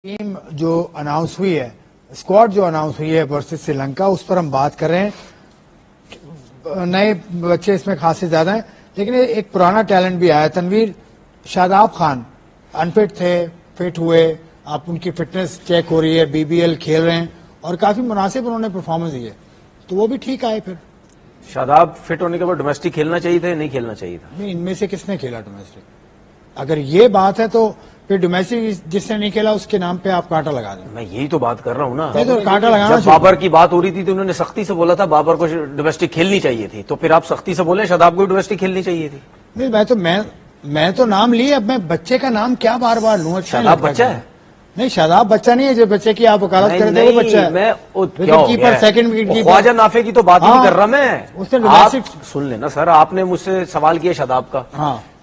Team جو announce ہوئی ہے، اسکواڈ جو اناؤنس ہوئی ہے ورسز سری لنکا، اس پر ہم بات کر رہے ہیں. نئے بچے اس میں خاصے زیادہ ہیں، لیکن ایک پرانا ٹیلنٹ بھی آیا. تنویر شاداب خان انفٹ تھے، فٹ ہوئے، آپ ان کی فٹنس چیک ہو رہی ہے، بی بی ایل کھیل رہے ہیں اور کافی مناسب انہوں نے پرفارمنس دی ہے، تو وہ بھی ٹھیک آئے. پھر شاداب فٹ ہونے کے بعد ڈومیسٹک کھیلنا چاہیے تھا یا نہیں کھیلنا چاہیے تھا؟ ان میں سے کس نے کھیلا ڈومیسٹک؟ اگر یہ بات ہے تو پھر ڈومیسٹک جس نے نہیں کھیلا اس کے نام پہ آپ کانٹا لگا دیں. میں یہی تو بات کر رہا ہوں نا. نہیں تو کانٹا لگانا جب بابر کی بات ہو رہی تھی تو انہوں نے سختی سے بولا تھا بابر کو ڈومیسٹک کھیلنی چاہیے تھی، تو پھر آپ سختی سے بولیں شاداب کو ڈومیسٹک کھیلنی چاہیے تھی. نہیں میں تو نام لیے، اب میں بچے کا نام کیا بار بار لوں؟ شاداب بچہ ہے؟ نہیں، شاداب بچہ نہیں ہے. جو بچے کی آپ وکالت کرتے ہیں وہ بچہ ہے. میں کیپر سیکنڈ وکٹ کیپر خواجہ نافے کی تو بات ہی نہیں کر رہا میں. اس نے آپ سن لینا سر، آپ نے مجھ سے سوال کیا شاداب کا،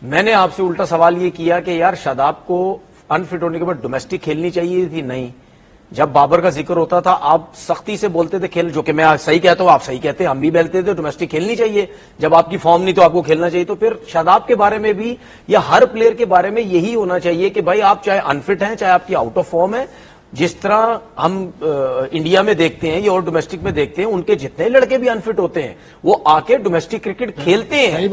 میں نے آپ سے الٹا سوال یہ کیا کہ یار شاداب کو انفٹ ہونے کے بعد ڈومیسٹک کھیلنی چاہیے تھی. نہیں، جب بابر کا ذکر ہوتا تھا آپ سختی سے بولتے تھے کھیل، جو کہ میں صحیح کہتا ہوں، آپ صحیح کہتے ہیں، ہم بھی بولتے تھے ڈومیسٹک کھیلنی چاہیے. جب آپ کی فارم نہیں تو آپ کو کھیلنا چاہیے. تو پھر شاداب کے بارے میں بھی یا ہر پلیئر کے بارے میں یہی ہونا چاہیے کہ بھائی آپ چاہے انفٹ ہیں چاہے آپ کی آؤٹ آف فارم ہے، جس طرح ہم انڈیا میں دیکھتے ہیں یا اور ڈومیسٹک میں دیکھتے ہیں، ان کے جتنے لڑکے بھی انفٹ ہوتے ہیں وہ آ کے ڈومیسٹک کرکٹ کھیلتے ہیں.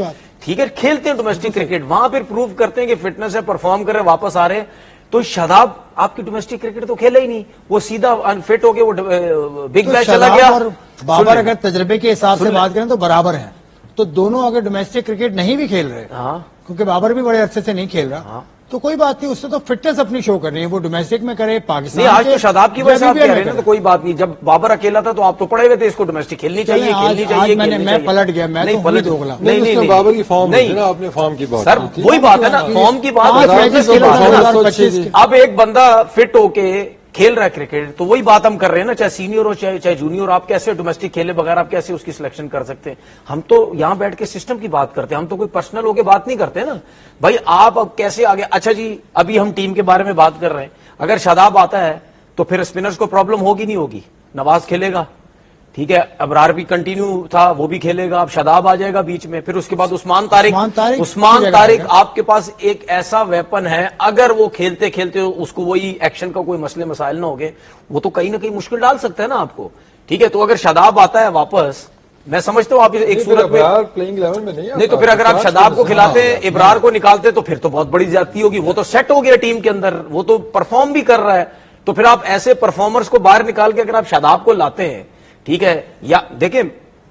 ٹھیک ہے، کھیلتے ہیں ڈومیسٹک کرکٹ، وہاں پھر پروو کرتے ہیں کہ فٹنس ہے، پرفارم کر رہے ہیں، واپس آ رہے ہیں. تو شاداب آپ کی ڈومیسٹک کرکٹ تو کھیلا ہی نہیں، وہ سیدھا انفٹ ہو کے وہ بگ بیش چلا گیا. اور بابر اگر تجربے کے حساب سے بات کریں تو برابر ہیں، تو دونوں اگر ڈومیسٹک کرکٹ نہیں بھی کھیل رہے، کیونکہ بابر بھی بڑے عرصے سے نہیں کھیل رہا، تو کوئی بات نہیں، اس سے تو فٹنس اپنی شو کر رہی ہے، وہ ڈومیسٹک میں کرے پاکستان. آج تو شاداب کی وجہ سے آپ کہہ رہے ہیں نا، تو کوئی بات نہیں. جب بابر اکیلا تھا تو آپ تو پڑے ہوئے تھے اس کو ڈومیسٹک کھیلنی چاہیے کھیلنی چاہیے. میں پلٹ گیا، میں تو پلٹ ہوگلا. نہیں، بابر کی فارم نہیں، آپ نے فارم کی بات سر وہی بات ہے نا، فارم کی بات. اب ایک بندہ فٹ ہو کے کھیل رہا ہے کرکٹ، تو وہی بات ہم کر رہے ہیں نا، چاہے سینئر ہو چاہے جونیئر. آپ کیسے ڈومیسٹک کھیلے بغیر آپ کیسے اس کی سلیکشن کر سکتے ہیں؟ ہم تو یہاں بیٹھ کے سسٹم کی بات کرتے ہیں، ہم تو کوئی پرسنل ہو کے بات نہیں کرتے نا. بھائی آپ اب کیسے آگے؟ اچھا جی، ابھی ہم ٹیم کے بارے میں بات کر رہے ہیں. اگر شاداب آتا ہے تو پھر اسپنرز کو پرابلم ہوگی نہیں ہوگی؟ نواز کھیلے گا، ٹھیک ہے، ابرار بھی کنٹینیو تھا وہ بھی کھیلے گا، اب شاداب آ جائے گا بیچ میں، پھر اس کے بعد عثمان طارق آپ کے پاس ایک ایسا ویپن ہے، اگر وہ کھیلتے کھیلتے اس کو وہی ایکشن کا کوئی مسئلے مسائل نہ ہوگے، وہ تو کہیں نہ کہیں مشکل ڈال سکتا ہے نا آپ کو. ٹھیک ہے، تو اگر شاداب آتا ہے واپس، میں سمجھتا ہوں آپ ایک صورت میں نہیں، تو پھر اگر آپ شاداب کو کھلاتے ابرار کو نکالتے تو پھر تو بہت بڑی زیادتی ہوگی. وہ تو سیٹ ہو گیا ٹیم کے اندر، وہ تو پرفارم بھی کر رہا ہے. تو پھر آپ ایسے پرفارمرز کو باہر نکال کے اگر آپ شاداب کو لاتے ہیں، ٹھیک ہے، یا دیکھیں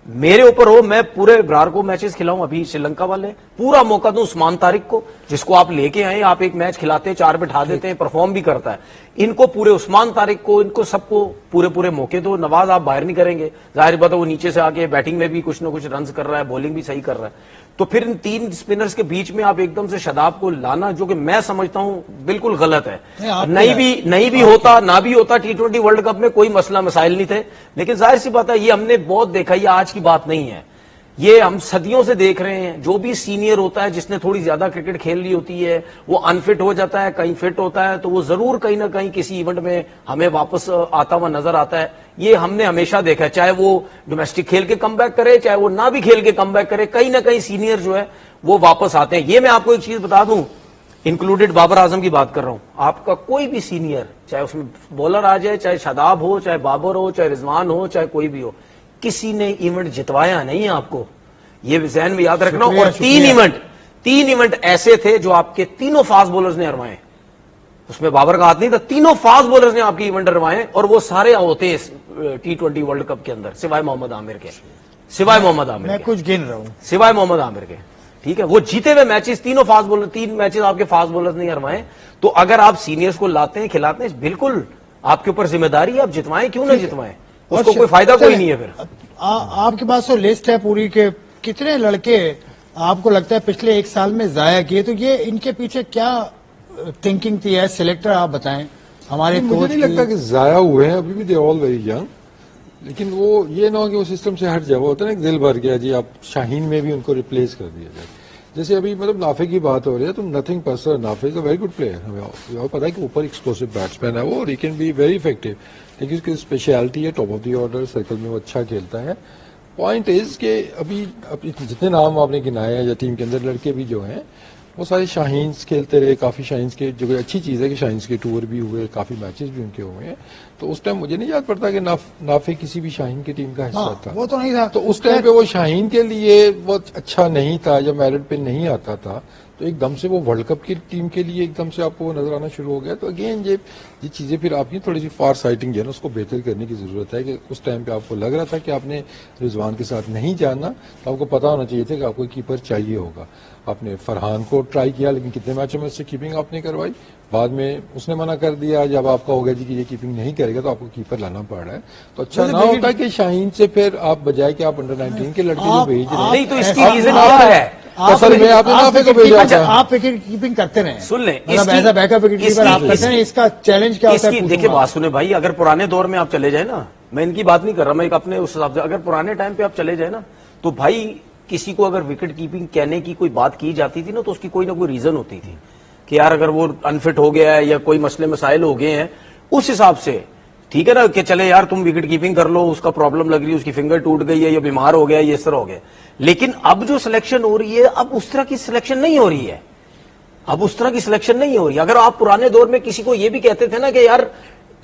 میرے اوپر ہو، میں پورے ابرار کو میچز کھلاؤں، ابھی سری لنکا والے پورا موقع دوں عثمان طارق کو، جس کو آپ لے کے آئے، آپ ایک میچ کھلاتے ہیں، 4 بٹھا دیتے ہیں، پرفارم بھی کرتا ہے. ان کو پورے عثمان طارق کو، ان کو سب کو پورے موقع دو. نواز آپ باہر نہیں کریں گے، ظاہر بات ہے وہ نیچے سے آ کے بیٹنگ میں بھی کچھ نہ کچھ رنز کر رہا ہے، بولنگ بھی صحیح کر رہا ہے. تو پھر ان 3 اسپنرز کے بیچ میں آپ ایک دم سے شاداب کو لانا، جو کہ میں سمجھتا ہوں بالکل غلط ہے. نہیں بھی ہوتا، نہ بھی ہوتا، T20 ورلڈ کپ میں کوئی مسئلہ مسائل نہیں تھے. لیکن ظاہر سی بات ہے یہ ہم نے بہت دیکھا، یہ آج کی بات نہیں ہے، یہ ہم صدیوں سے دیکھ رہے ہیں. جو بھی سینئر ہوتا ہے، جس نے تھوڑی زیادہ کرکٹ کھیل لی ہوتی ہے، وہ انفٹ ہو جاتا ہے، کہیں فٹ ہوتا ہے تو وہ ضرور کہیں نہ کہیں کسی ایونٹ میں ہمیں واپس آتا ہوا نظر آتا ہے. یہ ہم نے ہمیشہ دیکھا ہے، چاہے وہ ڈومیسٹک کھیل کے کم بیک کرے چاہے وہ نہ بھی کھیل کے کم بیک کرے، کہیں نہ کہیں سینئر جو ہے وہ واپس آتے ہیں. یہ میں آپ کو ایک چیز بتا دوں، انکلوڈیڈ بابر اعظم کی بات کر رہا ہوں، آپ کا کوئی بھی سینئر، چاہے اس میں بولر آ جائے، چاہے شاداب ہو، چاہے بابر ہو، چاہے رضوان ہو، چاہے کوئی بھی ہو، کسی نے ایونٹ جتوایا نہیں ہے آپ کو، یہ ذہن میں یاد رکھنا. اور 3 ایونٹ ایسے تھے جو آپ کے تینوں فاسٹ بولرز نے ہروائے، اس میں بابر کا ہاتھ نہیں تھا، تینوں فاسٹ بولرز نے آپ کی ایونٹ ہروائے، اور وہ سارے ہوتے ہیں T20 ورلڈ کپ کے اندر، سوائے محمد عامر کے، میں کچھ گن رہا ہوں، سوائے محمد عامر کے. ٹھیک ہے، وہ جیتے ہوئے میچز تینوں فاسٹ بولر، 3 میچز آپ کے فاسٹ بولرز نہیں ہروائے. تو اگر آپ سینئرز کو لاتے ہیں کھلاتے ہیں، بالکل آپ کے اوپر ذمہ داری ہے، آپ جتوائیں کیوں نہ جتوائیں، اس کو کوئی فائدہ کوئی نہیں ہے. پھر آپ کے پاس تو لسٹ ہے پوری کہ کتنے لڑکے آپ کو لگتا ہے پچھلے 1 سال میں ضائع کیے، تو یہ ان کے پیچھے کیا تھنکنگ تھی ہے سلیکٹر؟ آپ بتائیں. ہمارے مجھے نہیں لگتا کہ ضائع ہوئے ہیں، ابھی بھی دے آل ویری ینگ، لیکن وہ یہ نہ ہو کہ وہ سسٹم سے ہٹ جائے. وہ ہوتا ہے نا ایک دل بھر گیا جی، آپ شاہین میں بھی ان کو ریپلیس کر دیا جائے. جیسے ابھی مطلب نافے کی بات ہو رہی ہے، تو nothing personal, Nafay is a very good player, ہمیں پتا ہے کہ اوپر ایکسپلوسو بیٹسمین ہے وہ، اور ہی کین بی ویری افیکٹو، لیکن اس کی اسپیشلٹی ہے top of the order circle میں وہ اچھا کھیلتا ہے. پوائنٹ از کہ ابھی جتنے نام آپ نے گنائے ہیں یا ٹیم کے اندر لڑکے بھی جو ہیں، وہ سارے شاہینز کھیلتے رہے, کافی شاہینز کے, جو اچھی چیز ہے کہ شاہینز کے ٹور بھی ہوئے, کافی میچز بھی ان کے ہوئے ہیں. تو اس ٹائم مجھے نہیں یاد پڑتا کہ نافع کسی بھی شاہین کی ٹیم کا حصہ تھا. وہ تو نہیں تھا. تو اس ٹائم پہ وہ شاہین کے لیے بہت اچھا نہیں تھا, جب میرٹ پہ نہیں آتا تھا تو ایک دم سے وہ ورلڈ کپ کی ٹیم کے لیے ایک دم سے آپ کو وہ نظر آنا شروع ہو گیا. تو اگین یہ چیزیں پھر آپ کی تھوڑی سی فار سائٹنگ جو ہے نا اس کو بہتر کرنے کی ضرورت ہے, کہ اس ٹائم پہ آپ کو لگ رہا تھا کہ آپ نے رضوان کے ساتھ نہیں جانا, تو آپ کو پتا ہونا چاہیے تھا کہ آپ کو کیپر چاہیے ہوگا. آپ نے فرحان کو ٹرائی کیا, لیکن کتنے میچوں میں اس سے کیپنگ آپ نے کروائی, بعد میں اس نے منع کر دیا. جب آپ کا ہو گیا جی کہ یہ کیپنگ نہیں کرے گا تو آپ کو کیپر لانا پڑ رہا ہے. تو اچھا نہ ہوتا کہ شاہین سے پھر آپ بجائے کہ آپ انڈر 19 کے لڑکے جو بھیج رہے ہیں, نہیں تو اس کی ریزن کیا ہے؟ اصل میں آپ نے نافع کو بھیجا تھا. آپ وکٹ کیپنگ کرتے رہے, سن لیں as a back up wicket keeper آپ کرتے ہیں, اس کا چیلنج کیا ہوتا ہے؟ دیکھیں بات سنیں بھائی, اگر پرانے دور میں آپ چلے جائیں نا, میں ان کی بات نہیں کر رہا, میں ایک اپنے اس حساب سے, اگر پرانے ٹائم پہ آپ چلے جائیں نا تو بھائی کسی کو اگر وکٹ کیپنگ کہنے کی کوئی بات کی جاتی تھی نا تو اس کی کوئی نہ کوئی ریزن ہوتی تھی کہ یار اگر وہ انفٹ ہو گیا ہے یا کوئی مسئلے مسائل ہو گئے ہیں, اس حساب سے ٹھیک ہے نا کہ چلے یار تم وکٹ کیپنگ کر لو, اس کا پرابلم لگ رہی ہے, اس کی فنگر ٹوٹ گئی ہے یا بیمار ہو گیا ہے, یہ اس طرح ہو گیا. لیکن اب جو سلیکشن ہو رہی ہے اب اس طرح کی سلیکشن نہیں ہو رہی ہے, اب اس طرح کی سلیکشن نہیں ہو رہی. اگر آپ پرانے دور میں کسی کو یہ بھی کہتے تھے نا کہ یار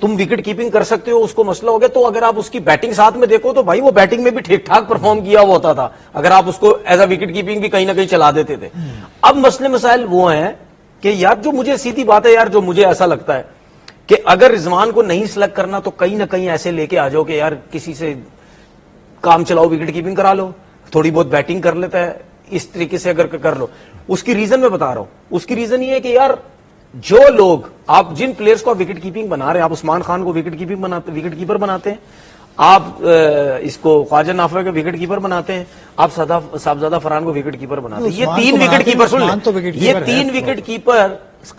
تم وکٹ کیپنگ کر سکتے ہو, اس کو مسئلہ ہو گیا, تو اگر آپ اس کی بیٹنگ ساتھ میں دیکھو تو بھائی وہ بیٹنگ میں بھی ٹھیک ٹھاک پرفارم کیا ہوا ہوتا تھا, اگر آپ اس کو ایز اے وکٹ کیپنگ بھی کہیں نہ کہیں چلا دیتے تھے. اب مسئلے مسائل وہ ہیں کہ یار جو مجھے سیدھی بات ہے یار, جو مجھے ایسا لگتا ہے کہ اگر رضوان کو نہیں سلیکٹ کرنا تو کہیں نہ کہیں ایسے لے کے آ جاؤ کہ یار کسی سے کام چلاؤ, وکٹ کیپنگ کرا لو, تھوڑی بہت بیٹنگ کر لیتا ہے, اس طریقے سے اگر کر لو. اس کی ریزن میں بتا رہا ہوں, اس کی ریزن یہ ہے کہ یار جو لوگ آپ جن پلیئرز کو وکٹ کیپنگ بنا رہے ہیں, آپ عثمان خان کو وکٹ کیپر بناتے ہیں, آپ اس کو خواجہ نافع کے وکٹ کیپر بناتے ہیں, آپ صاحبزادہ فرحان کو وکٹ کیپر بناتے ہیں. یہ تین وکٹ کیپر سن لیں, یہ تین وکٹ کیپر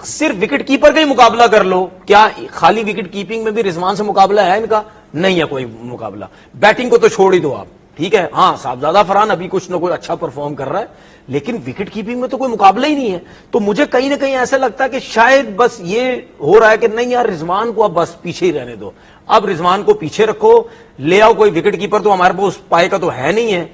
صرف وکٹ کیپر کا ہی مقابلہ کر لو. کیا خالی وکٹ کیپنگ میں بھی رضوان سے مقابلہ ہے ان کا؟ نہیں ہے کوئی مقابلہ. بیٹنگ کو تو چھوڑ ہی دو آپ, ٹھیک ہے, ہاں صاحبزادہ فرحان ابھی کچھ نہ کوئی اچھا پرفارم کر رہا ہے, لیکن وکٹ کیپنگ میں تو کوئی مقابلہ ہی نہیں ہے. تو مجھے کہیں نہ کہیں ایسا لگتا ہے کہ شاید بس یہ ہو رہا ہے کہ نہیں یار رضوان کو اب بس پیچھے ہی رہنے دو, اب رضوان کو پیچھے رکھو, لے آؤ کوئی وکٹ کیپر, تو ہمارے پاس پائے کا تو ہے نہیں ہے,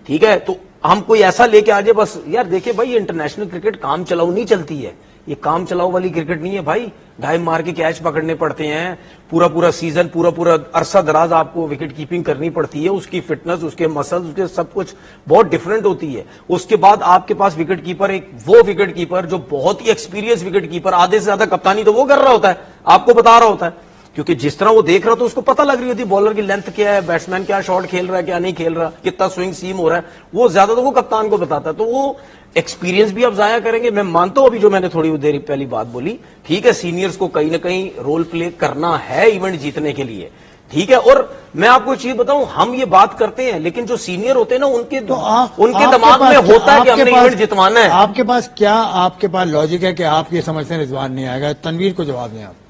ٹھیک ہے, تو ہم کوئی ایسا لے کے آ جائے بس. یار دیکھیں بھائی انٹرنیشنل کرکٹ کام چلاؤ نہیں چلتی ہے, یہ کام چلاؤ والی کرکٹ نہیں ہے بھائی. ڈھائی مار کے کیچ پکڑنے پڑتے ہیں, پورا سیزن پورا عرصہ دراز آپ کو وکٹ کیپنگ کرنی پڑتی ہے, اس کی فٹنس, اس کے مسلز, اس کے سب کچھ بہت ڈفرنٹ ہوتی ہے. اس کے بعد آپ کے پاس وکٹ کیپر, ایک وہ وکٹ کیپر جو بہت ہی ایکسپیرینس وکٹ کیپر, آدھے سے زیادہ کپتانی تو وہ کر رہا ہوتا ہے, آپ کو بتا رہا ہوتا ہے, کیونکہ جس طرح وہ دیکھ رہا تو اس کو پتہ لگ رہی ہوتی بالر کی لینتھ کیا ہے, بیٹسمین کیا شاٹ کھیل رہا ہے, کیا نہیں کھیل رہا, کتنا سوئنگ سیم ہو رہا ہے, وہ زیادہ تو وہ کپتان کو بتاتا ہے. تو وہ ایکسپیرینس بھی آپ ضائع کریں گے. میں مانتا ہوں ابھی جو میں نے تھوڑی دیر پہلی بات بولی, ٹھیک ہے, سینئرز کو کہیں نہ کہیں رول پلے کرنا ہے ایونٹ جیتنے کے لیے, ٹھیک ہے. اور میں آپ کو ایک چیز بتاؤں, ہم یہ بات کرتے ہیں لیکن جو سینئر ہوتے ہیں نا ان کے دماغ میں ہوتا ہے کہ ہم نے ایونٹ جتوانا ہے. آپ کے پاس کیا آپ کے پاس لاجک ہے کہ آپ یہ سمجھتے ہیں رضوان نہیں آئے گا؟ تنویر کو جواب دیں آپ.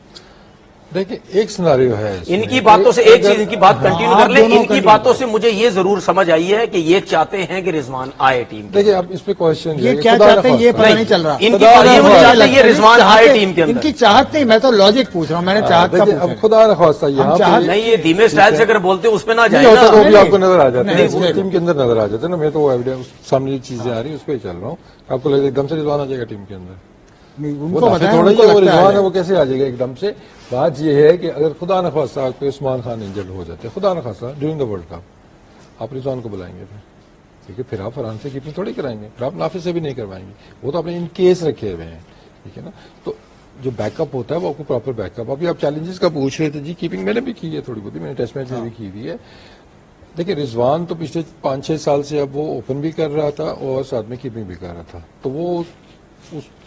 دیکھیں ایک سیناریو ہے ان کی باتوں سے, ایک چیز ان کی بات کنٹینیو کر لیں, ان کی باتوں سے مجھے یہ ضرور سمجھ آئی ہے کہ یہ چاہتے ہیں کہ رضوان آئے ٹیم. دیکھیں اب اس پہ کوشچن یہ کیا چاہتے ہیں یہ پتہ نہیں چل رہا. ان کی یہ رضوان آئے ٹیم کے اندر, ان کی چاہت نہیں, میں تو لاجک پوچھ رہا ہوں, میں نے چاہت کا اب خدا نخواستہ یہاں نہیں, یہ دھیمے اسٹائل سے اگر بولتے اس پہ نہ جائے ہوتا تو بھی آپ کو نظر آ جاتا ہے, ٹیم کے اندر نظر آ جاتا ہے نا. میں تو ایویڈنس سامنے چیزیں آ رہی ہیں اس پہ چل رہا ہوں. آپ کو لگتا ہے ایک دم سے رضوان آ جائے گا ٹیم کے اندر؟ تھوڑا ہی وہ رضوان ہے وہ کیسے آ جائے گا ایک دم سے. بات یہ ہے کہ اگر خدا نخواستہ آپ کو عثمان خان انجرڈ ہو جاتے, خدا نخواستہ ڈیورنگ دا ورلڈ کپ, آپ رضوان کو بلائیں گے ٹھیک ہے, پھر آپ فرحان سے کیپنگ تھوڑی کرائیں گے, پھر آپ نافع سے بھی نہیں کروائیں گے, وہ تو آپ نے ان کیس رکھے ہوئے ہیں, ٹھیک ہے نا. تو جو بیک اپ ہوتا ہے وہ آپ کو پراپر بیک اپ. ابھی آپ چیلنجز کا پوچھ رہے تھے, جی کیپنگ میں نے بھی کی ہے تھوڑی بہت, میں نے ٹیسٹ میچ میں بھی کی ہوئی ہے. دیکھیں رضوان تو پچھلے 5-6 سال سے اب وہ اوپن بھی کر رہا تھا اور ساتھ میں کیپنگ بھی کر رہا تھا, تو وہ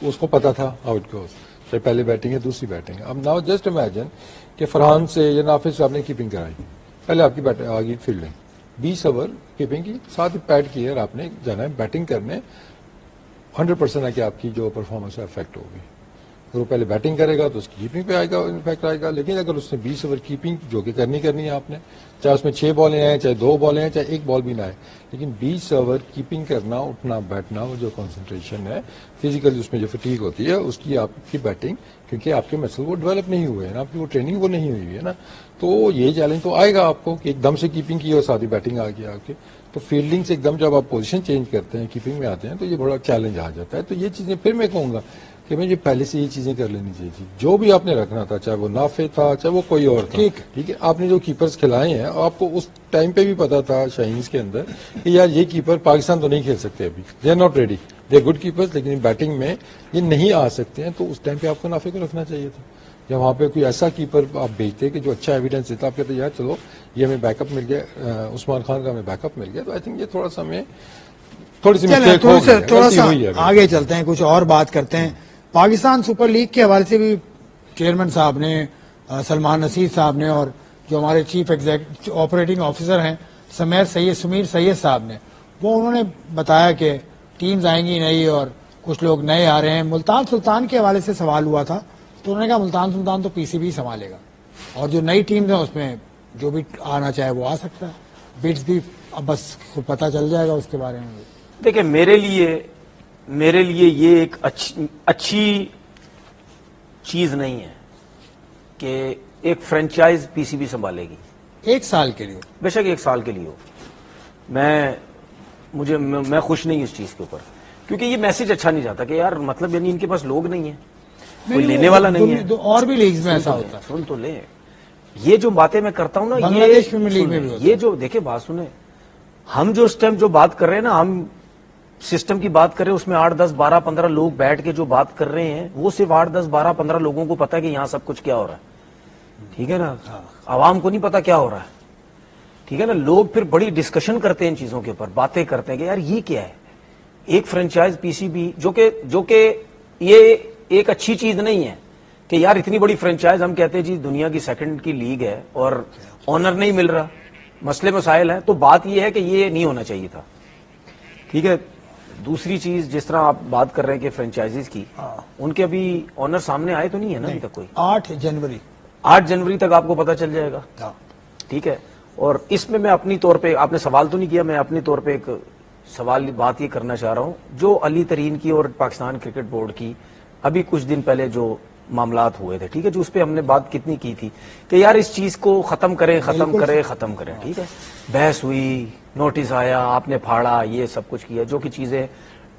اس کو پتا تھا ہاؤ اٹ گوز, چاہے پہلے بیٹنگ ہے دوسری بیٹنگ ہے. اب ناؤ جسٹ امیجن کہ فرحان سے یا نافع سے آپ نے کیپنگ کرائی, پہلے آپ کی آگی فیلڈنگ 20 اوور کیپنگ کی, ساتھ ہی پیڈ کی ہے, آپ نے جانا ہے بیٹنگ کرنے, 100% ہے کہ آپ کی جو پرفارمنس ہے افیکٹ ہوگی. اگر وہ پہلے بیٹنگ کرے گا تو اس کی کیپنگ پہ آئے گا امپیکٹ آئے گا. لیکن اگر اس نے 20 اوور کیپنگ جو کہ کرنی ہے آپ نے, چاہے اس میں 6 بالیں آئیں, چاہے 2 بالیں آئیں, چاہے 1 بال بھی نہ آئے, لیکن 20 اوور کیپنگ کرنا, اٹھنا بیٹھنا, وہ جو کنسنٹریشن ہے فزیکلی اس میں جو فٹیگ ہوتی ہے اس کی آپ کی بیٹنگ, کیونکہ آپ کے مسل وہ ڈیولپ نہیں ہوئے ہیں نا, آپ کی وہ ٹریننگ وہ نہیں ہوئی ہے نا, تو یہ چیلنج تو آئے گا آپ کو کہ ایک دم سے کیپنگ کی اور ساتھ ہی بیٹنگ آ گیا آپ کے. تو فیلڈنگ سے ایک دم جب آپ پوزیشن چینج کرتے ہیں, کیپنگ میں آتے ہیں, تو یہ بڑا چیلنج آ جاتا ہے. تو یہ چیزیں پھر میں کہوں گا کہ مجھے پہلے سے یہ چیزیں کر لینی چاہیے تھی. جو بھی آپ نے رکھنا تھا, چاہے وہ نافع تھا, چاہے وہ کوئی اور تھا, ٹھیک ہے, آپ نے جو کیپرز کھلائے ہیں, آپ کو اس ٹائم پہ بھی پتا تھا شاہینز کے اندر کہ یار یہ کیپر پاکستان تو نہیں کھیل سکتے ابھی, they are not ready, they are good keepers, لیکن بیٹنگ میں یہ نہیں آ سکتے ہیں. تو اس ٹائم پہ آپ کو نافع کو رکھنا چاہیے تھا. یا وہاں پہ کوئی ایسا کیپر آپ بھیجتے کہ جو اچھا ایویڈنس دیتا, آپ کہتے یار چلو یہ ہمیں بیک اپ مل گیا, عثمان خان کا ہمیں بیک اپ مل گیا. تو آئی تھنک یہ تھوڑا سا ہمیں تھوڑی سی تھوڑا سا آگے چلتے ہیں, کچھ اور بات کرتے ہیں. پاکستان سپر لیگ کے حوالے سے بھی چیئرمین صاحب نے, سلمان نصیر صاحب نے, اور جو ہمارے چیف آپریٹنگ آفیسر ہیں سمیر سید صاحب نے, وہ انہوں نے بتایا کہ ٹیمز آئیں گی نئی اور کچھ لوگ نئے آ رہے ہیں. ملتان سلطان کے حوالے سے سوال ہوا تھا, تو انہوں نے کہا ملتان سلطان تو پی سی بی سنبھالے گا, اور جو نئی ٹیمز ہیں اس میں جو بھی آنا چاہے وہ آ سکتا ہے. بٹس بھی اب بس پتہ چل جائے گا اس کے بارے میں. دیکھیں میرے لیے یہ ایک اچھی چیز نہیں ہے کہ ایک فرینچائز پی سی بی سنبھالے گی 1 سال کے لیے, بے شک 1 سال کے لیے ہو. میں خوش نہیں اس چیز کے اوپر, کیونکہ یہ میسج اچھا نہیں جاتا کہ یار مطلب یعنی ان کے پاس لوگ نہیں ہیں, کوئی لینے والا نہیں ہے. اور بھی لیگز میں ایسا ہوتا ہے. سن تو لیں, یہ جو باتیں میں کرتا ہوں نا, بنگلہ دیش پریمیئر لیگ میں بھی ہوتا ہے. یہ جو دیکھیں بات سنیں, ہم جو اس ٹائم جو بات کر رہے ہیں نا, ہم سسٹم کی بات کر رہے ہیں, اس میں 8 10 12 15 لوگ بیٹھ کے جو بات کر رہے ہیں, وہ صرف 8 10 12 15 لوگوں کو پتا ہے کہ یہاں سب کچھ کیا ہو رہا ہے, ٹھیک ہے نا. عوام کو نہیں پتا کیا ہو رہا ہے, ٹھیک ہے نا. لوگ پھر بڑی ڈسکشن کرتے ہیں ان چیزوں کے اوپر, باتیں کرتے ہیں کہ یار یہ کیا ہے. ایک فرینچائز پی سی بی جو کہ یہ ایک اچھی چیز نہیں ہے کہ یار اتنی بڑی فرینچائز, ہم کہتے ہیں جی دنیا کی سیکنڈ کی لیگ ہے اور آنر نہیں مل رہا, مسئلے مسائل ہیں. تو بات یہ ہے کہ یہ نہیں ہونا چاہیے تھا, ٹھیک ہے. دوسری چیز, جس طرح آپ بات کر رہے ہیں کہ فرینچائزز کی, ان کے ابھی آنر سامنے آئے تو نہیں ہے نا ابھی تک کوئی. 8 جنوری تک آپ کو پتا چل جائے گا, ٹھیک ہے. اور اس میں اپنی طور پہ, آپ نے سوال تو نہیں کیا, میں اپنی طور پہ ایک سوال بات یہ کرنا چاہ رہا ہوں, جو علی ترین کی اور پاکستان کرکٹ بورڈ کی ابھی کچھ دن پہلے جو معاملات ہوئے تھے, ٹھیک ہے, جو اس پہ ہم نے بات کتنی کی تھی کہ یار اس چیز کو ختم کریں, ٹھیک ہے. بحث ہوئی, نوٹس آیا, آپ نے پھاڑا, یہ سب کچھ کیا, جو کہ چیزیں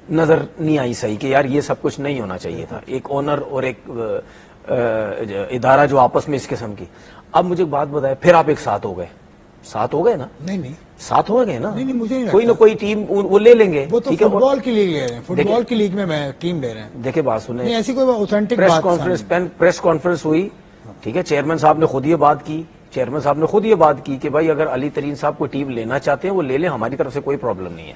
نظر نہیں آئی صحیح کہ یار یہ سب کچھ نہیں ہونا چاہیے تھا, ایک آنر اور ایک ادارہ جو آپس میں اس قسم کی. اب مجھے بات بتائے, پھر آپ ایک ساتھ ہو گئے نا. نہیں ساتھ ہو گئے نا, مجھے کوئی نہ کوئی ٹیم وہ لے لیں گے. وہ تو فٹ بال کی لیگ لے رہے ہیں, فٹ بال کی لیگ میں ٹیم لے رہے ہیں. دیکھیں بات سنیں, ایسی کوئی اوتھینٹک پریس کانفرنس ہوئی, ٹھیک ہے, چیئرمین صاحب نے خود یہ بات کی کہ بھائی اگر علی ترین صاحب کوئی ٹیم لینا چاہتے ہیں وہ لے لیں, ہماری طرف سے کوئی پرابلم نہیں ہے,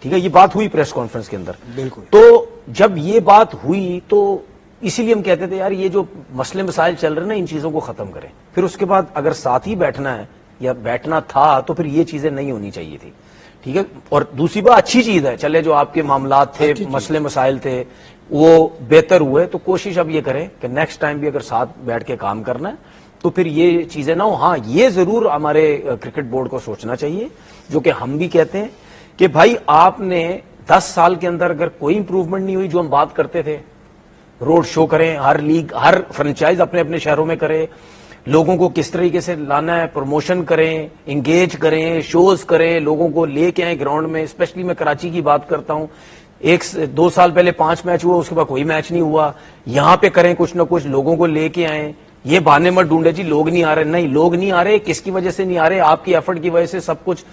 ٹھیک ہے. یہ بات ہوئی پریس کانفرنس کے اندر. بالکل. تو جب یہ بات ہوئی تو اسی لیے ہم کہتے تھے یار یہ جو مسئلے مسائل چل رہے ہیں نا, ان چیزوں کو ختم کریں. پھر اس کے بعد اگر ساتھ ہی بیٹھنا ہے یا بیٹھنا تھا تو پھر یہ چیزیں نہیں ہونی چاہیے تھی, ٹھیک ہے. اور دوسری بات اچھی چیز ہے, چلے جو آپ کے معاملات تھے, مسئلے مسائل تھے, وہ بہتر ہوئے. تو کوشش اب یہ کریں کہ نیکسٹ ٹائم بھی اگر ساتھ بیٹھ کے کام کرنا ہے تو پھر یہ چیزیں نہ ہو. ہاں یہ ضرور ہمارے کرکٹ بورڈ کو سوچنا چاہیے, جو کہ ہم بھی کہتے ہیں کہ بھائی آپ نے 10 سال کے اندر اگر کوئی امپروومنٹ نہیں ہوئی, جو ہم بات کرتے تھے, روڈ شو کریں, ہر لیگ ہر فرنچائز اپنے اپنے شہروں میں کرے, لوگوں کو کس طریقے سے لانا ہے, پروموشن کریں, انگیج کریں, شوز کریں, لوگوں کو لے کے آئیں گراؤنڈ میں. اسپیشلی میں کراچی کی بات کرتا ہوں, 1-2 سال پہلے 5 میچ ہوا, اس کے بعد کوئی میچ نہیں ہوا. یہاں پہ کریں کچھ نہ کچھ, لوگوں کو لے کے آئیں. یہ بہانے مت ڈھونڈے جی لوگ نہیں آ رہے, نہیں لوگ نہیں آ رہے, کس کی وجہ سے نہیں آ رہے, آپ کی ایفرٹ کی وجہ سے سب کچھ,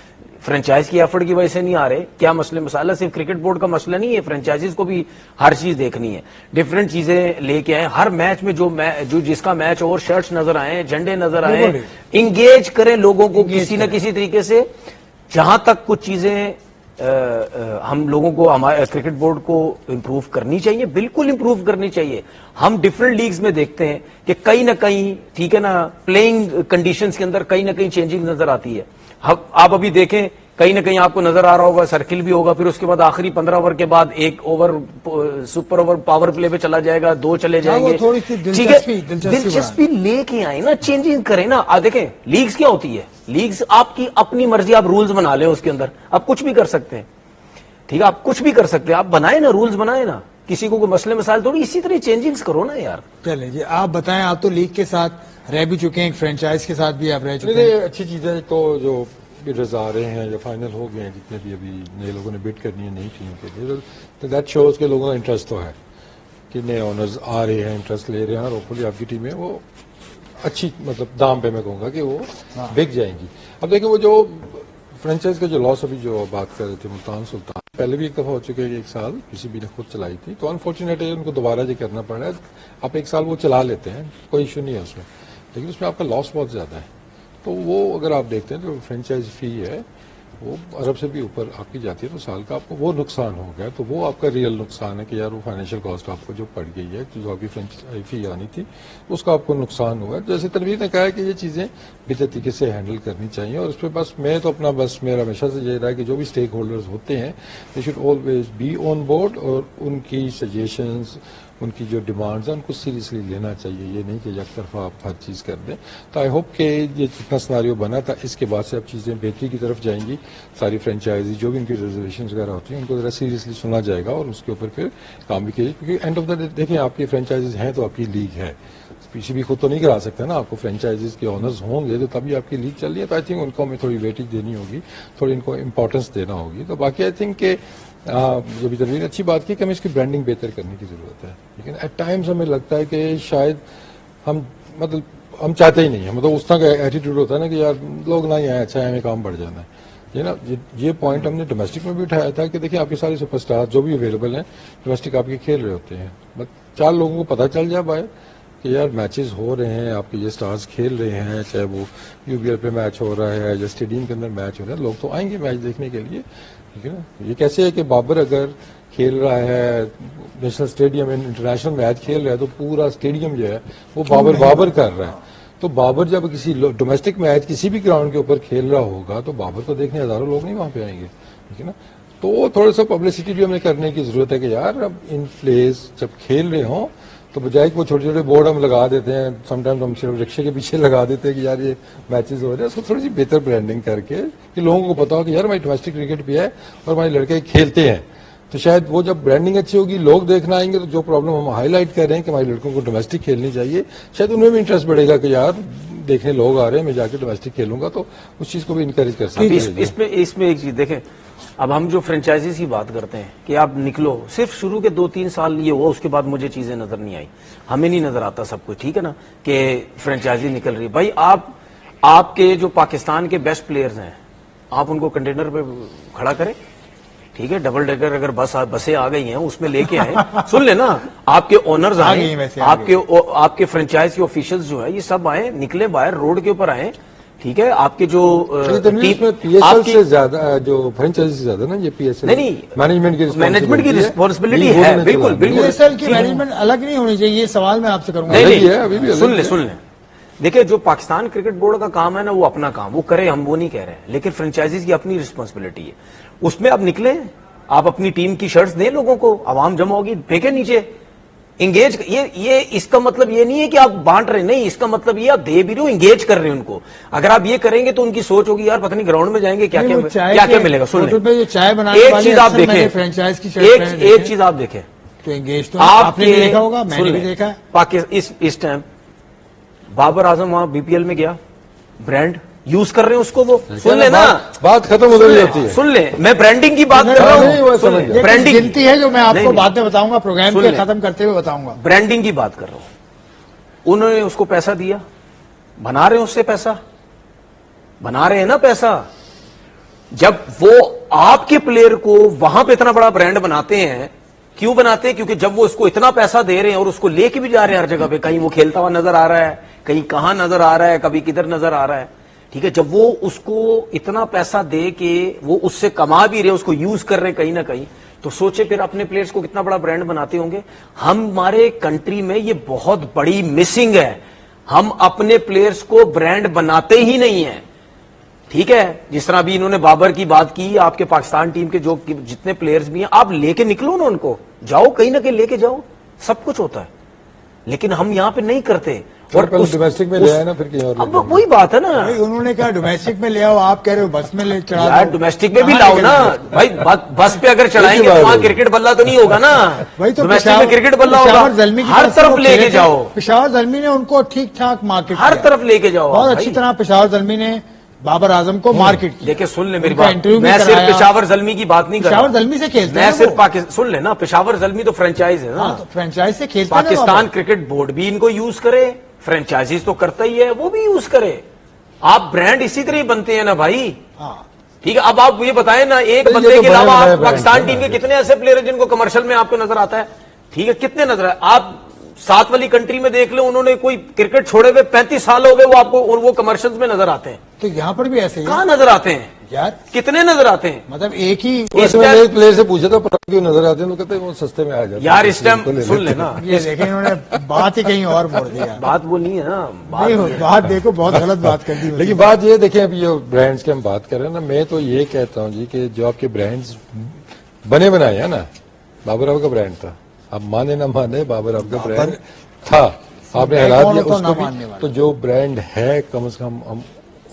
فرنچائز کی ایفرٹ کی وجہ سے نہیں آ رہے. کیا مسئلہ صرف کرکٹ بورڈ کا مسئلہ نہیں ہے, فرنچائزز کو بھی ہر چیز دیکھنی ہے, ڈفرینٹ چیزیں لے کے آئیں. ہر میچ میں جو جس کا میچ اور شرٹس نظر آئیں, جھنڈے نظر آئیں, انگیج کریں لوگوں کو کسی نہ کسی طریقے سے. جہاں تک کچھ چیزیں ہم لوگوں کو, ہمارے کرکٹ بورڈ کو امپروو کرنی چاہیے, بالکل امپروو کرنی چاہیے. ہم ڈفرینٹ لیگز میں دیکھتے ہیں کہ کہیں نہ کہیں, ٹھیک ہے نا, پلئنگ کنڈیشنز کے اندر کہیں نہ کہیں چینجنگ نظر آتی ہے. آپ ابھی دیکھیں کہیں نہ کہیں آپ کو نظر آ رہا ہوگا سرکل بھی ہوگا, پھر اس کے بعد آخری 15 اوور کے بعد ایک over super over power play پہ چلا جائے گا, 2 چلے جائیں گے. تھوڑی سی دلچسپی لے کے آئے نا, چینجنگ کریں نا. آپ دیکھیں لیگز کیا ہوتی ہے, لیگز آپ کی اپنی مرضی, آپ رولز بنا لیں اس کے اندر, آپ کچھ بھی کر سکتے ہیں. ٹھیک ہے, آپ کچھ بھی کر سکتے ہیں, آپ بنائیں نا رولز بنائیں نا, کسی کو کوئی مسئلے مسائل تھوڑی, اسی طرح چینجنگز کرو نا یار. چلے جی آپ بتائیں, آپ تو لیگ کے ساتھ رہ بھی چکے ہیں, ایک فرینچائز کے ساتھ بھی آپ رہ چکے ہیں. اچھی چیز ہے. تو جو بڈرز آ رہے ہیں یا فائنل ہو گئے ہیں جتنے بھی ابھی نئے لوگوں نے بڈ کرنی ہے نئی ٹیم کے لیے, تو دیٹ شوز کے لوگوں کا انٹرسٹ تو ہے کہ نئے اونرز آ رہے ہیں, انٹرسٹ لے رہے ہیں, اور ہوپفلی آپ کی ٹیمیں وہ اچھی مطلب دام پہ میں کہوں گا کہ وہ بک جائیں گی. اب دیکھیں وہ جو فرینچائز کا جو لاس ابھی جو بات کر رہے تھے ملتان سلطان, پہلے بھی ایک دفعہ ہو چکے ہیں, 1 سال کسی بھی نے خود چلائی تھی, تو انفارچونیٹ ہے ان کو دوبارہ یہ کرنا پڑ رہا ہے. آپ 1 سال وہ چلا لیتے ہیں, کوئی ایشو نہیں ہے اس میں, لیکن اس میں آپ کا لاس بہت زیادہ ہے. تو وہ اگر آپ دیکھتے ہیں تو فرینچائز فی ہے وہ ارب سے بھی اوپر آپ کی جاتی ہے, تو سال کا آپ کو وہ نقصان ہو گیا. تو وہ آپ کا ریئل نقصان ہے کہ یار وہ فائنینشیل کاسٹ آپ کو جو پڑ گئی ہے, جو آپ کی فرینچائز فی آنی تھی اس کا آپ کو نقصان ہوا ہے. جیسے تنویر نے کہا ہے کہ یہ چیزیں بہتر سے ہینڈل کرنی چاہیے, اور اس پہ بس میں تو اپنا بس میرا ہمیشہ سے یہ رہا ہے کہ جو بھی اسٹیک ہولڈرز ہوتے ہیں they should always be on board, اور ان کی سجیشنز, ان کی جو ڈیمانڈز ہیں ان کو سیریسلی لینا چاہیے. یہ نہیں کہ یک طرفہ آپ ہر چیز کر دیں. تو آئی ہوپ کہ یہ جتنا سناریو بنا تھا اس کے بعد سے اب چیزیں بہتری کی طرف جائیں گی. ساری فرینچائزی جو بھی ان کی ریزرویشنز وغیرہ ہوتی ہیں ان کو ذرا سیریسلی سنا جائے گا, اور اس کے اوپر پھر کام بھی کیجیے, کیونکہ اینڈ آف دا ڈے دیکھیں آپ کی فرینچائزز ہیں تو آپ کی لیگ ہے. پی سی بی خود تو نہیں کرا سکتا نا, آپ کو فرینچائزز کے آنرز ہوں گے تو تبھی آپ کی لیگ چل رہی ہے. تو آئی تھنک ان کو ہمیں تھوڑی ویٹیج دینی ہوگی, تھوڑی ان کو امپورٹنس دینا ہوگی. تو باقی آئی تھنک کہ جو بھی تنویر نے اچھی بات کی کہ ہمیں اس کی برانڈنگ بہتر کرنے کی ضرورت ہے, لیکن ایٹ ٹائمز ہمیں لگتا ہے کہ شاید ہم چاہتے ہی نہیں ہیں, مطلب اس طرح کا ایٹیٹیوڈ ہوتا ہے نا کہ یار لوگ نہ ہی آئے, اچھا ہے ہمیں کام بڑھ جانا ہے. یہ پوائنٹ ہم نے ڈومیسٹک میں بھی اٹھایا تھا کہ دیکھیں آپ کے سارے سپر اسٹار جو بھی اویلیبل ہیں ڈومیسٹک آپ کے کھیل رہے ہوتے ہیں, بس 4 لوگوں کو پتہ چل جائے باہر کہ یار میچز ہو رہے ہیں, آپ کے یہ اسٹارز کھیل رہے ہیں, چاہے وہ یو بی ایل پہ میچ ہو رہا ہے یا اسٹیڈیم کے اندر میچ ہو رہا ہے, لوگ تو آئیں گے میچ دیکھنے کے لیے. ٹھیک ہے نا, یہ کیسے ہے کہ بابر اگر کھیل رہا ہے نیشنل اسٹیڈیم میں انٹرنیشنل میچ کھیل رہا ہے تو پورا اسٹیڈیم جو ہے وہ بابر کر رہا ہے. تو بابر جب کسی ڈومیسٹک میچ کسی بھی گراؤنڈ کے اوپر کھیل رہا ہوگا تو بابر کو دیکھنے ہزاروں لوگ نہیں وہاں پہ آئیں گے. ٹھیک ہے نا, تو تھوڑا سا پبلسٹی بھی ہمیں کرنے کی ضرورت ہے کہ یار اب ان پلیز جب کھیل رہے ہوں تو بجائے کہ وہ چھوٹے چھوٹے بورڈ ہم لگا دیتے ہیں, سم ٹائمز ہم صرف رکشے کے پیچھے لگا دیتے ہیں کہ یار یہ میچز ہو رہے ہیں, اس کو تھوڑی سی بہتر برانڈنگ کر کے کہ لوگوں کو پتا ہو کہ یار ہماری ڈومیسٹک کرکٹ بھی ہے اور ہمارے لڑکے کھیلتے ہیں. تو شاید وہ جب برانڈنگ اچھی ہوگی, لوگ دیکھنا آئیں گے, تو جو پرابلم ہم ہائی لائٹ کر رہے ہیں کہ ہمارے لڑکوں کو ڈومیسٹک کھیلنی چاہیے, شاید ان میں بھی انٹرسٹ بڑھے گا کہ یار دیکھنے لوگ آ رہے ہیں, میں جا کے ڈومیسٹک کھیلوں گا, تو اس چیز کو بھی انکریج کر سکتے ہیں. اس میں ایک چیز دیکھیں, اب ہم جو فرینچائزیز کی بات کرتے ہیں کہ آپ نکلو, صرف شروع کے 2-3 سال یہ ہوا, اس کے بعد مجھے چیزیں نظر نہیں آئی, ہمیں نہیں نظر آتا سب کچھ. ٹھیک ہے نا, کہ فرینچائزی نکل رہی ہے. بھائی آپ کے جو پاکستان کے بیسٹ پلیئرز ہیں آپ ان کو کنٹینر پہ کھڑا کریں. ٹھیک ہے, ڈبل ڈیکر اگر بسیں آ گئی ہیں اس میں لے کے آئیں. سن لیں نا, آپ کے اونرز آئیں, آپ کے فرینچائز کے آفیشلز جو ہے یہ سب آئیں, نکلے باہر روڈ کے اوپر آئیں. ٹھیک ہے, آپ کے جو پی ایس ایل سے زیادہ جو فرینچائزی سے زیادہ نا یہ پی ایس ایل نہیں مینجمنٹ کی رسپانسبلٹی ہے. بالکل پی ایس ایل کی مینجمنٹ الگ نہیں ہونی چاہیے, یہ سوال میں آپ سے کروں گا. سن لیں دیکھیں, جو پاکستان کرکٹ بورڈ کا کام ہے نا وہ اپنا کام وہ کرے, ہم وہ نہیں کہہ رہے ہیں, لیکن فرینچائزیز کی اپنی رسپانسبلٹی ہے. اس میں آپ نکلیں, آپ اپنی ٹیم کی شرٹس دیں لوگوں کو, عوام جمع ہوگی, پھینکیں نیچے, انگیج. یہ اس کا مطلب یہ نہیں ہے کہ آپ بانٹ رہے, نہیں, اس کا مطلب یہ آپ دے بھی رہے ہو, انگیج کر رہے ہیں ان کو. اگر آپ یہ کریں گے تو ان کی سوچ ہوگی یار پتہ نہیں گراؤنڈ میں جائیں گے کیا کیا ملے گا. سن لیں, ایک چیز آپ دیکھیں, ایک چیز آپ دیکھیں, آپ نے دیکھا ہوگا, میں نے بھی دیکھا ہے, اس ٹائم بابر اعظم وہاں بی پی ایل میں گیا, برانڈ یوز کر رہے ہیں اس کو, وہ سن لیں نا, بات ختم ہو رہی ہوتی ہے. سن لیں, میں برانڈنگ کی بات کر رہا ہوں, برانڈنگ گنتی ہے جو میں آپ کو بعد میں بتاؤں گا, پروگرام کے ختم کرتے ہوئے بتاؤں گا. برانڈنگ کی بات کر رہا ہوں. انہوں نے اس کو پیسہ دیا, بنا رہے ہیں اس سے پیسہ, بنا رہے ہیں نا پیسہ. جب وہ آپ کے پلیئر کو وہاں پہ اتنا بڑا برانڈ بناتے ہیں, کیوں بناتے ہیں؟ کیونکہ جب وہ اس کو اتنا پیسہ دے رہے ہیں اور اس کو لے کے بھی جا رہے ہیں ہر جگہ پہ, کہیں وہ کھیلتا ہوا نظر آ رہا ہے, کہیں کہاں نظر آ رہا ہے, کبھی کدھر نظر آ رہا ہے. ٹھیک ہے, جب وہ اس کو اتنا پیسہ دے کے وہ اس سے کما بھی رہے, اس کو یوز کر رہے ہیں کہیں نہ کہیں, تو سوچے پھر اپنے پلیئرز کو کتنا بڑا برانڈ بناتے ہوں گے. ہمارے کنٹری میں یہ بہت بڑی مسنگ ہے, ہم اپنے پلیئرز کو برانڈ بناتے ہی نہیں ہیں. ٹھیک ہے، جس طرح ابھی انہوں نے بابر کی بات کی، آپ کے پاکستان ٹیم کے جو جتنے پلیئرز بھی ہیں آپ لے کے نکلو نا، ان کو جاؤ کہیں نہ کہیں لے کے جاؤ، سب کچھ ہوتا ہے، لیکن ہم یہاں پہ نہیں کرتے. اور ڈومیسٹک میں لے آئے نا، پھر کہیں اور اب وہی بات ہے نا، بھائی انہوں نے کہا ڈومیسٹک میں لے آؤ، آپ کہہ رہے ہو بس میں لے چڑھا یار دو. ڈومیسٹک میں بھی لاؤ نا بھائی، بس پہ اگر چڑھائیں گے تو وہاں کرکٹ بلہ تو نہیں ہوگا نا، وہی تو ڈومیسٹک میں کرکٹ بلہ پشاور ہوگا. زلمی کی ہر طرف لے کے جاؤ، پشاور زلمی نے ان کو ٹھیک ٹھاک مارکیٹ ہر طرف لے کے جاؤ. بہت اچھی طرح پشاور زلمی نے بابر اعظم کو مارکیٹ کیا. دیکھیں سن لیں میری ان کا بات، انٹرویو بھی میں صرف کرایا. پشاور زلمی کی بات نہیں کر پشاور رہا، زلمی سے کھیلتے میں ہیں صرف سن لیں نا، پشاور زلمی تو فرنچائز ہے نا، فرنچائز سے کھیلتے ہیں نا پاکستان کرکٹ بورڈ بھی ان کو یوز کرے، فرنچائزیز تو کرتا ہی ہے، وہ بھی یوز کرے. آپ برانڈ اسی طرح ہی بنتے ہیں نا بھائی. ہاں. ٹھیک ہے، اب آپ مجھے بتائیں نا، ایک یہ بندے تو کے علاوہ بڑے آپ بڑے پاکستان برانڈ ٹیم کے ہیں. کتنے ایسے پلیئر ہیں جن کو کمرشل میں آپ کو نظر آتا ہے؟ ٹھیک ہے، کتنے نظر ہے؟ آپ 7 والی کنٹری میں دیکھ لیں، انہوں نے کوئی کرکٹ چھوڑے ہوئے 35 سال ہو گئے، وہ آپ کو وہ کمرشلز میں نظر آتے ہیں. تو یہاں پر بھی ایسے ہی ہے کہاں نظر آتے ہیں یار، کتنے نظر آتے ہیں؟ مطلب ایک ہی اس میں ٹائم- ایک پلیئر سے پوچھا تھا پٹاخے کیوں نظر آتے ہیں، تو کہتے ہیں وہ سستے میں آ جاتے ہیں. یار اس ٹائم تو لے سن لیتے ہیں. لینا، یہ دیکھیں انہوں نے بات ہی کہیں اور موڑ دیا. بات وہ نہیں ہے نا، بات نہیں بات دیکھو بہت غلط بات کر دی. لیکن بات یہ دیکھیں، اب یہ برانڈز کی ہم بات کر رہے ہیں نا، میں تو یہ کہتا ہوں جی کہ جو آپ کے برانڈز بنے بنائے ہیں نا، بابر اعظم کا برانڈ تھا، آپ مانے نہ مانے بابر اعظم کا برانڈ تھا، آپ نے ہلا دیا اس کو بھی. تو جو برانڈ ہے کم از کم ہم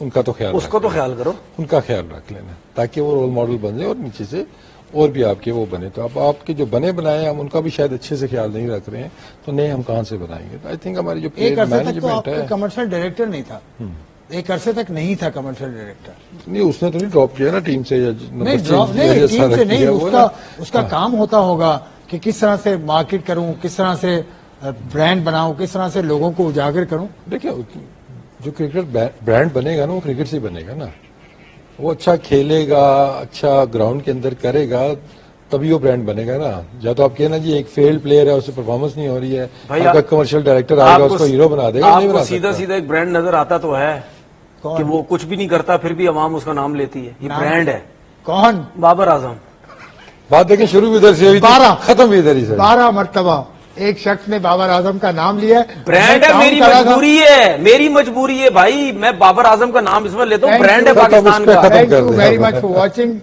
ان کا تو خیال اس کو تو خیال کرو. ان کا خیال رکھ لینا، تاکہ وہ رول ماڈل بن جائے اور نیچے سے اور بھی آپ کے وہ بنے. تو اب آپ کے جو بنے بنائے ہیں ہم ان کا بھی شاید اچھے سے خیال نہیں رکھ رہے ہیں، تو نئے ہم کہاں سے بنائیں گے؟ آئی تھنک ہماری جو ایک عرصے تک تو مینجمنٹ آپ ہے، کا کمرشل ڈائریکٹر نہیں تھا، ایک عرصے تک نہیں تھا کمرشل ڈائریکٹر. نہیں اس نے تو نہیں ڈراپ کیا نا ٹیم سے، یا نہیں ڈراپ نہیں ٹیم سے نہیں، اس کا کام ہوتا ہوگا کہ کس طرح سے مارکیٹ کروں، کس طرح سے برانڈ بناؤں، کس طرح سے لوگوں کو اجاگر کروں. دیکھیں جو کرکٹ برانڈ بنے گا نا وہ کرکٹ سے ہی بنے گا نا، وہ اچھا کھیلے گا، اچھا گراؤنڈ کے اندر کرے گا، تبھی وہ برانڈ بنے گا نا. یا تو آپ کہنا جی ایک فیلڈ پلیئر ہے، اس سے پرفارمنس نہیں ہو رہی ہے، آپ کا کمرشل ڈائریکٹر آئے گا اس کو ہیرو بنا دے گا، آپ نہیں کو بنا سیدھا سکتا. سیدھا ایک برانڈ نظر آتا تو ہے کہ وہ کچھ بھی نہیں کرتا پھر بھی عوام اس کا نام لیتی ہے، یہ برانڈ ہے کون؟ بابر اعظم. بات دیکھیں شروع بھی ادھر سے ہوئی تھی، 12 ختم بھی ادھر ہی سے. 12 مرتبہ ایک شخص نے بابر اعظم کا نام لیا. برانڈ ہے، میری مجبوری ہے، میری مجبوری ہے بھائی، میں بابر اعظم کا نام اس میں لیتا ہوں، برانڈ ہے ختم، اس پاکستان پہ کا. ختم. Thank you very much for watching.